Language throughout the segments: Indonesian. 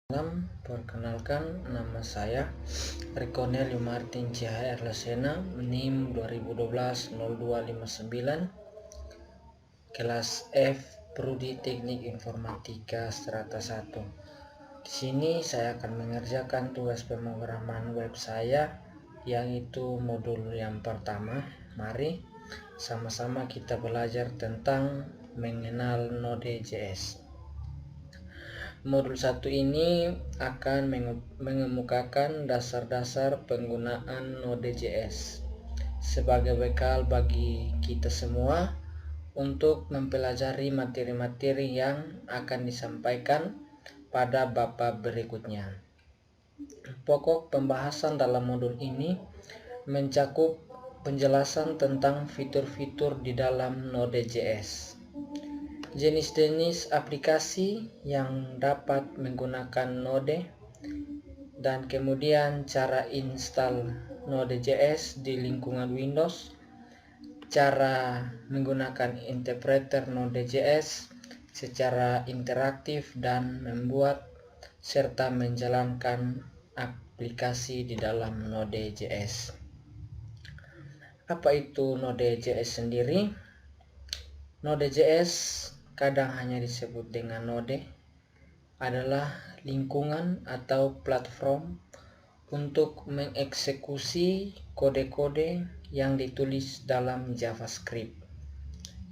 Perkenalkan, nama saya Rikonelio Martin CHR Lasena, NIM 2012-0259, kelas F, Prodi Teknik Informatika Strata 1. Di sini saya akan mengerjakan tugas pemrograman web saya, yang itu modul yang pertama. Mari sama-sama kita belajar tentang mengenal Node.js. Modul 1 ini akan mengemukakan dasar-dasar penggunaan Node.js sebagai bekal bagi kita semua untuk mempelajari materi-materi yang akan disampaikan pada bab berikutnya. Pokok pembahasan dalam modul ini mencakup penjelasan tentang fitur-fitur di dalam Node.js, jenis-jenis aplikasi yang dapat menggunakan Node, dan kemudian cara install Node.js di lingkungan Windows, cara menggunakan interpreter Node.js secara interaktif dan membuat serta menjalankan aplikasi di dalam Node.js. Apa itu Node.js sendiri? Node.js, kadang hanya disebut dengan Node, adalah lingkungan atau platform untuk mengeksekusi kode-kode yang ditulis dalam JavaScript,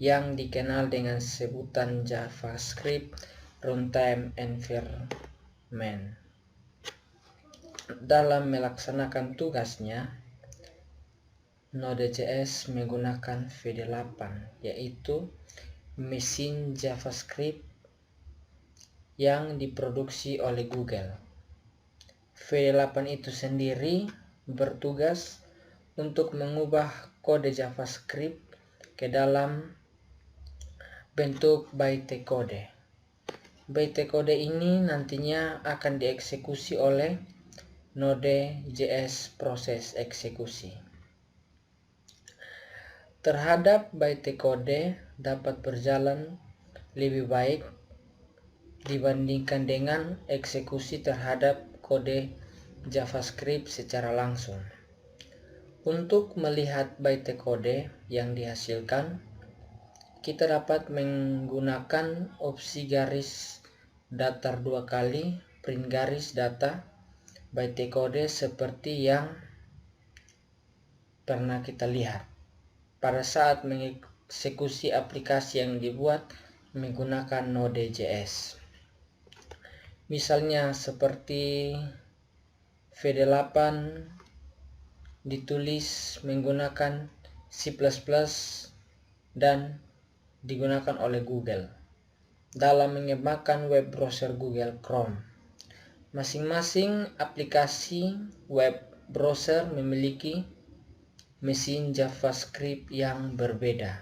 yang dikenal dengan sebutan JavaScript Runtime Environment. Dalam melaksanakan tugasnya, Node.js menggunakan VD8, yaitu mesin JavaScript yang diproduksi oleh Google. VD8 itu sendiri bertugas untuk mengubah kode JavaScript ke dalam bentuk bytecode. Bytecode ini nantinya akan dieksekusi oleh Node.js proses eksekusi. Terhadap bytecode dapat berjalan lebih baik dibandingkan dengan eksekusi terhadap kode JavaScript secara langsung. Untuk melihat bytecode yang dihasilkan, kita dapat menggunakan opsi garis datar 2 kali print garis data bytecode seperti yang pernah kita lihat pada saat mengeksekusi aplikasi yang dibuat menggunakan Node.js. Misalnya seperti VD8 ditulis menggunakan C++ dan digunakan oleh Google dalam mengembangkan web browser Google Chrome. Masing-masing aplikasi web browser memiliki mesin JavaScript yang berbeda.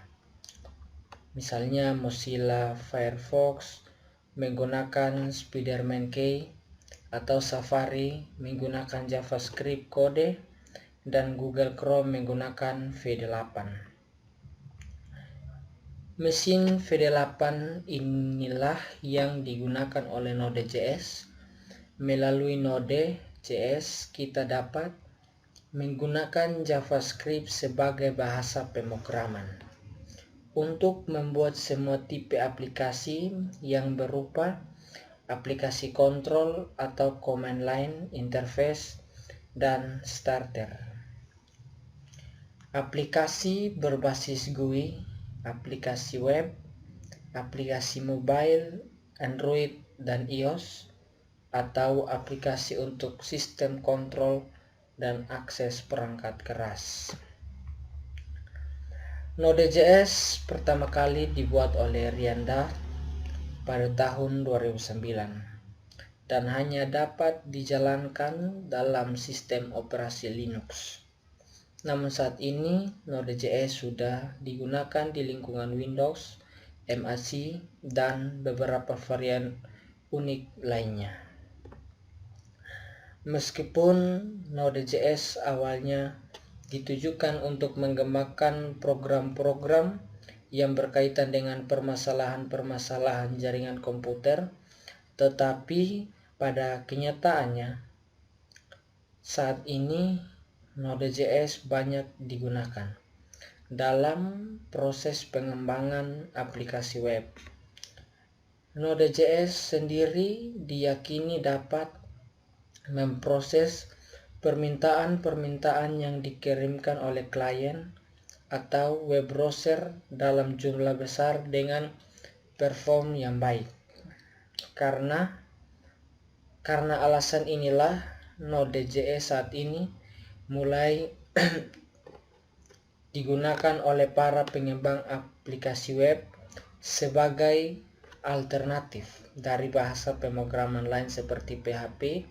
Misalnya Mozilla Firefox menggunakan Spiderman Key, atau Safari menggunakan JavaScript Code, dan Google Chrome menggunakan VD8. Mesin VD8 inilah yang digunakan oleh Node.js. Melalui Node.js kita dapat menggunakan JavaScript sebagai bahasa pemrograman untuk membuat semua tipe aplikasi yang berupa aplikasi kontrol atau command line interface dan starter. Aplikasi berbasis GUI, aplikasi web, aplikasi mobile, Android dan iOS, atau aplikasi untuk sistem kontrol dan akses perangkat keras. Node.js pertama kali dibuat oleh Ryanda pada tahun 2009 dan hanya dapat dijalankan dalam sistem operasi Linux. Namun saat ini Node.js sudah digunakan di lingkungan Windows, Mac, dan beberapa varian unik lainnya. Meskipun Node.js awalnya ditujukan untuk mengembangkan program-program yang berkaitan dengan permasalahan-permasalahan jaringan komputer, tetapi pada kenyataannya saat ini Node.js banyak digunakan dalam proses pengembangan aplikasi web. Node.js sendiri diyakini dapat memproses permintaan-permintaan yang dikirimkan oleh klien atau web browser dalam jumlah besar dengan perform yang baik. Karena alasan inilah Node.js saat ini mulai digunakan oleh para pengembang aplikasi web sebagai alternatif dari bahasa pemrograman lain seperti PHP,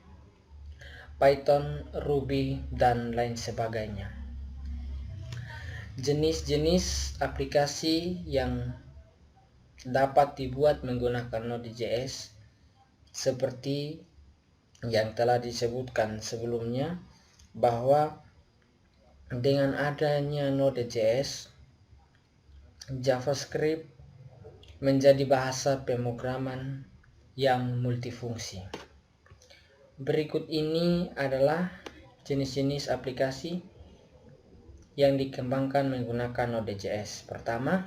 Python, Ruby, dan lain sebagainya. Jenis-jenis aplikasi yang dapat dibuat menggunakan Node.js seperti yang telah disebutkan sebelumnya, bahwa dengan adanya Node.js, JavaScript menjadi bahasa pemrograman yang multifungsi. Berikut ini adalah jenis-jenis aplikasi yang dikembangkan menggunakan Node.js. Pertama,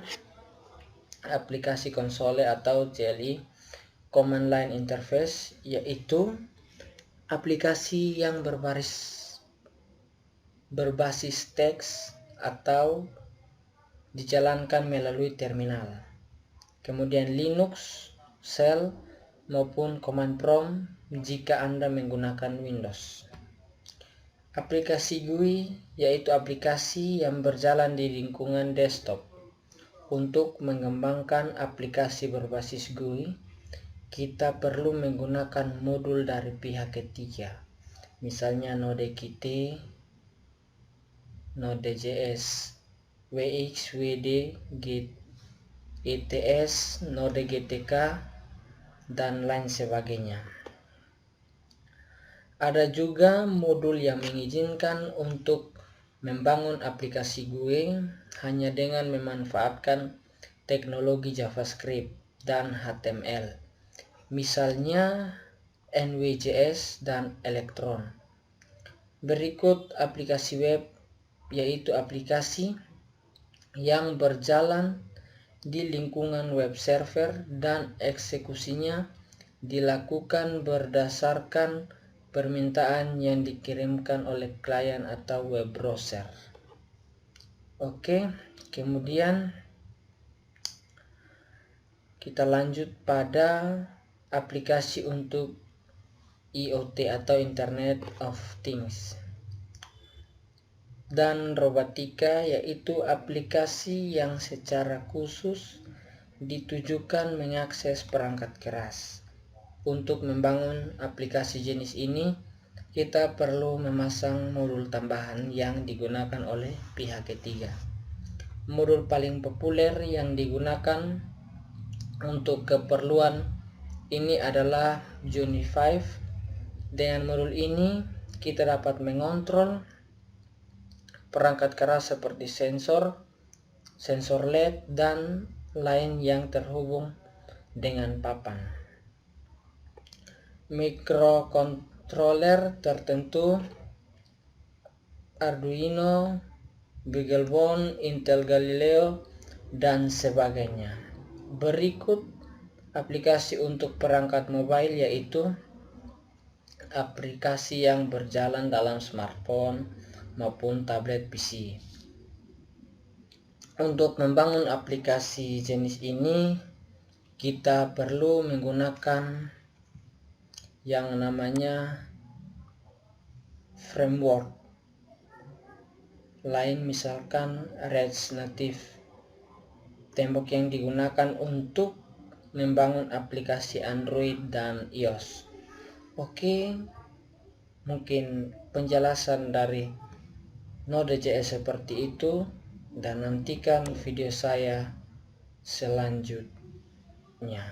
aplikasi konsole atau CLI, Command Line Interface, yaitu aplikasi yang berbasis teks atau dijalankan melalui terminal. Kemudian Linux, Shell, maupun Command Prompt jika Anda menggunakan Windows. Aplikasi GUI yaitu aplikasi yang berjalan di lingkungan desktop. Untuk mengembangkan aplikasi berbasis GUI, kita perlu menggunakan modul dari pihak ketiga, misalnya NodeQT, Node.js, Wix, WD, ETS, Node GTK, dan lain sebagainya. Ada juga modul yang mengizinkan untuk membangun aplikasi GUI hanya dengan memanfaatkan teknologi JavaScript dan HTML, misalnya NWJS dan Electron. Berikut aplikasi web, yaitu aplikasi yang berjalan di lingkungan web server dan eksekusinya dilakukan berdasarkan permintaan yang dikirimkan oleh klien atau web browser. Oke, kemudian kita lanjut pada aplikasi untuk IoT atau Internet of Things dan robotika, yaitu aplikasi yang secara khusus ditujukan mengakses perangkat keras. Untuk membangun aplikasi jenis ini, kita perlu memasang modul tambahan yang digunakan oleh pihak ketiga. Modul paling populer yang digunakan untuk keperluan ini adalah Juni 5. Dengan modul ini kita dapat mengontrol perangkat keras seperti sensor LED, dan lain yang terhubung dengan papan. Microcontroller tertentu, Arduino, BeagleBone, Intel Galileo, dan sebagainya. Berikut aplikasi untuk perangkat mobile, yaitu aplikasi yang berjalan dalam smartphone maupun tablet PC. Untuk membangun aplikasi jenis ini, kita perlu menggunakan yang namanya framework lain, misalkan React Native, tembok yang digunakan untuk membangun aplikasi Android dan iOS. Oke, mungkin penjelasan dari Node.js seperti itu, dan nantikan video saya selanjutnya.